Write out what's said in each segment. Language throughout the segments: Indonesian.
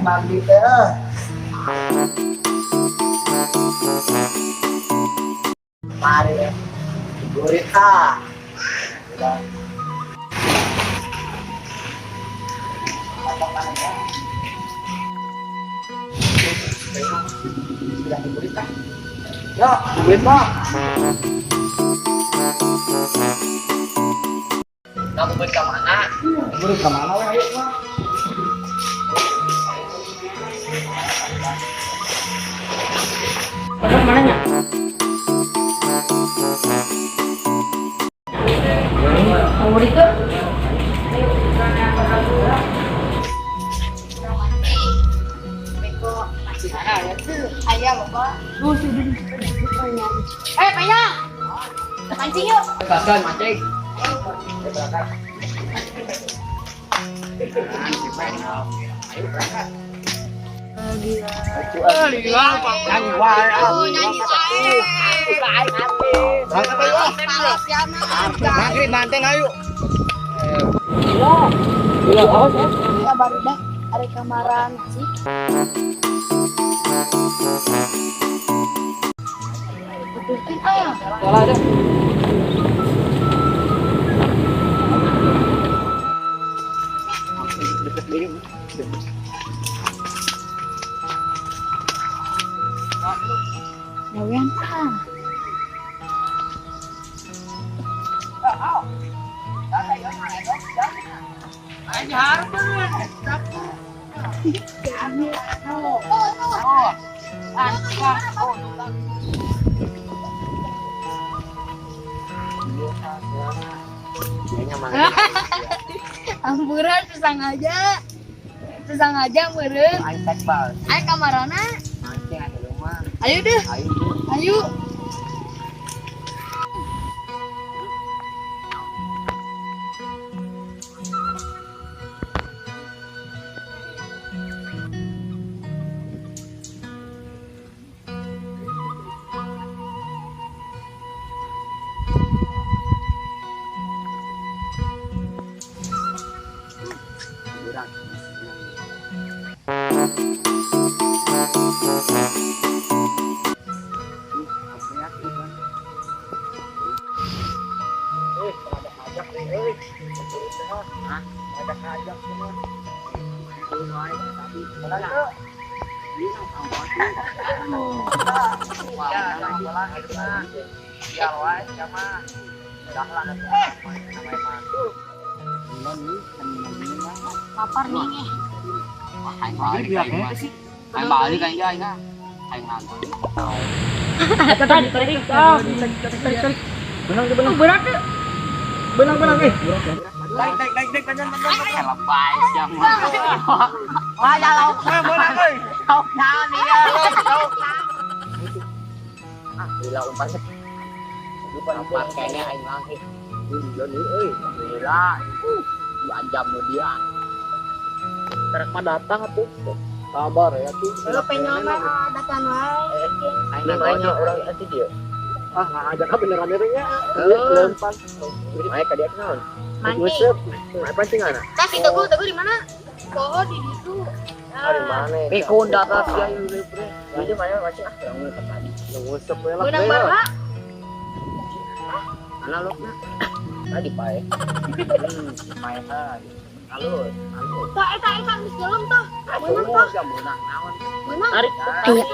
mandi teh. Mari ya. Gurita. Sudah. Sudah gurita. Yo, gurita. Kamu buat ke mana? Buat ke mana weh, ayo mah. Pasar mananya? Kamu itu? Ayam apa? Payang! Mancing yuk! Gagal mancing. Maghrib banteng ayo. Gila awas ya. Ya baru dah. Ada kamaran sih. Putusin ah. Salah deh. Gawean ah. Amburan susah aja meureun. Ayo kamarana. Ayo deh. Ayo. Lapar nih. Anh balik anh với anh á. Anh làm Berat tuh. benang lebay siapa. Wah, jalau. Benang euy. Kau naon dia? Gila umpan. Umpan kayaknya anh lagi. Johnny euy, gila. 2 jam dia. Terus mah datang atuh. Sabar ya tuh. Lu pengen mah datang wae. Aing nanya orang ati dia. Ah, ngajak ka beneran nya. Lempang. Main ka dia naon? Mancing. Main pancingan. Nah, si Teguh di mana? Oh, di situ. Di mana? Pikun data sia ieu bre. Dia main mancing ah, urang tadi. Ngusep we lah. Benang barha. Analogna. Tadi pae. Pae tadi. Halus. Eta geus jelem tuh. Benang tuh. Benang naon? Benang. Tarik. Ayang.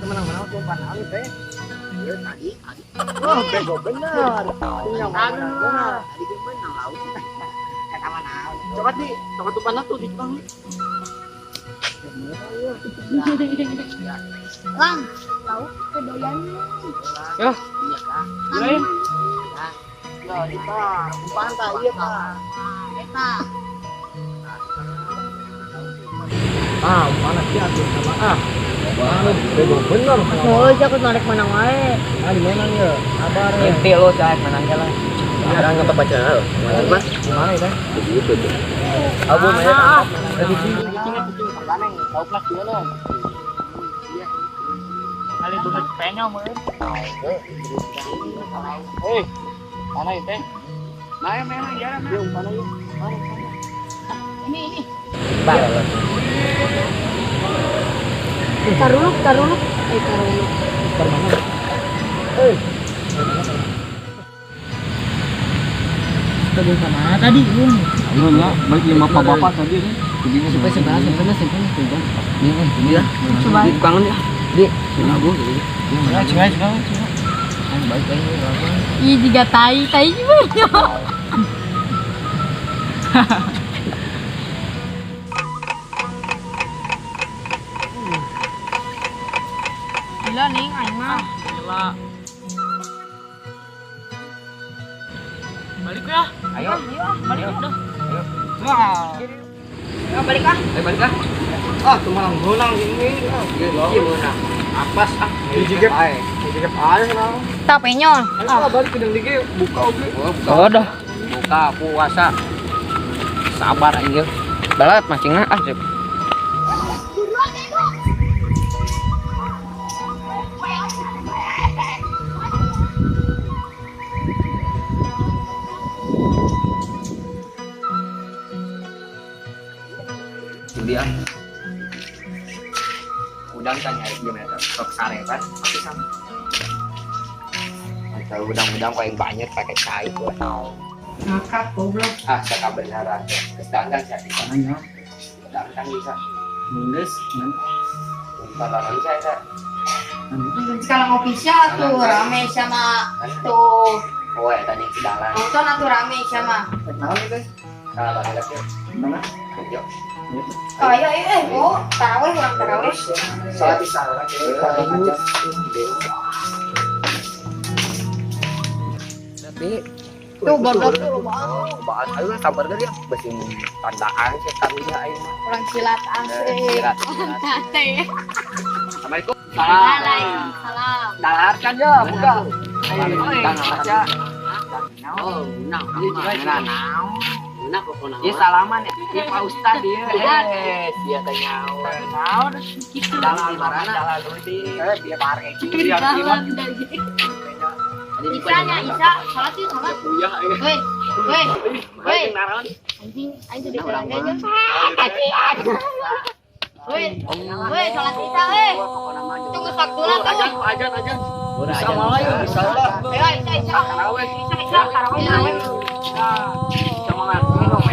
Menang-menang tuh umpan halus teh. Ieu tadi. Oh, bego bener. Tinggal bener. Tadi ge benang laut. Ka mana? Coba umpan tuh di tong. Lang, tahu kedoyan. Ya. Iya kah? Lain. Ya, kita umpan tah ieu tah. Eta. Ah, umpan sih atuh sama ah. Banget, bego bener. Oh, jangan narik menang wae. Ah, di mana ya? Sabar ya. Mimpi lo cak menang jalan. Sekarang nggak baca hal. Mas, gimana ya? Begitu tuh. Abu mereka. Di sini perganeng. Tahu kelas dia lo. Iya. Kali buat penyong meureun. Mana itu? Mana jalan? Dia umpan aja. Ini. Balon. Taruluk. Taruluk. Permana? Tadi kemana tadi, Bung? Ayo ya, baik lima bapak tadi nih. Sampai sebelah. Iya. Coba. Di kangen ya. Di. Aku. Coba. Baik ini apa? Ih, juga tai juga. Gila nih, aing mah. Gila. Balik ya. Ayo. Balik udah. Ayo. Balik ah. Balik ah. Ah, cuma ngonang ini. Gimana? Apes ah. Dijigep ae. Dijigep ae kenapa? Tapenya. Ah, balik ke denge buka oge. Buka. Oh, dah. Buka puasa. Sabar anjir. Balat mancingna ah. Dia udang kan nyari gimana sok sare kan tapi sama kalau udang-udang paling banyak pakai cair buat Ngakak goblok. saya beneran kestangan saya di sana udang kan bisa Nulis. baru saya Sekarang official tuh rame sama tuh oh ya tadi kedalan nonton atau rame sama. kenal nih guys kalau lagi mana yuk Oh iya, oh taraweh orang taraweh. salat isya tapi Tuh bodoh tuh mau. bahas ayo sabar gak ya besi tandaan sih taruhnya ayo Orang silat asli. silat Tante. Assalamualaikum Waalaikumsalam. dalarkan ya buka ayo aja Oh, nah, ya salaman ya Pak Ustad dia dia tanya naon gitu. dalam marana dia pare dia Isanya, Isa, salat sih salat. Woi, anjing, anjing jadi orang aja. Woi, salat Isa, tunggu saktuna tuh. ajan Sama ayo, bisa lah. Ayo, Isa, taraweh, taraweh. semangat minum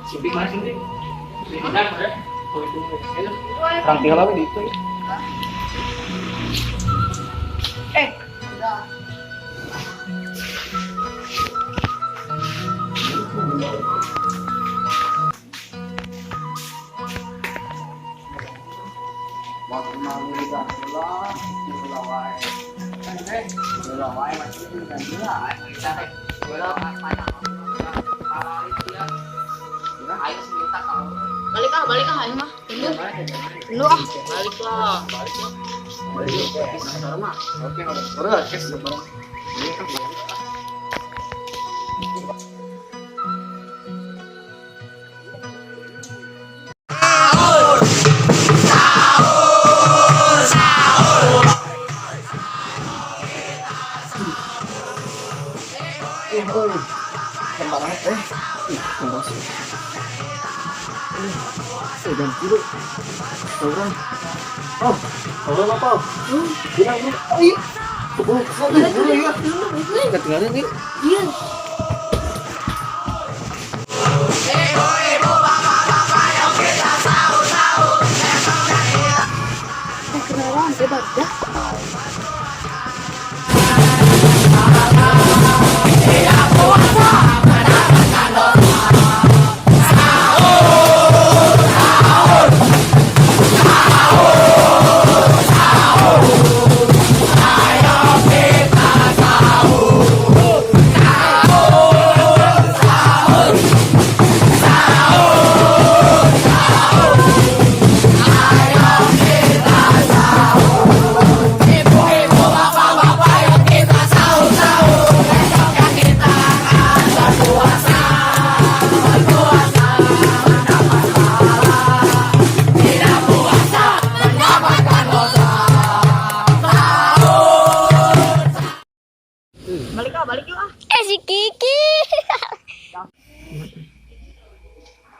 Simpik mana simpik? Orang tinggal apa di itu? Udah. Balik ah, ayo mah. Tunggu ah. Oke, udah. Dan kiri orang orang apa bilang ayo boleh ya ketinggalan nih iya Kenalan hebat dah.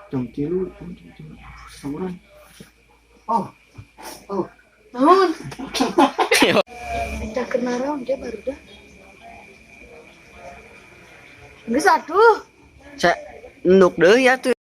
Jam 3 samuran. Oh. Naon? Kita kena raun dia baru dah. Geus atuh. Sa nduk deui atuh.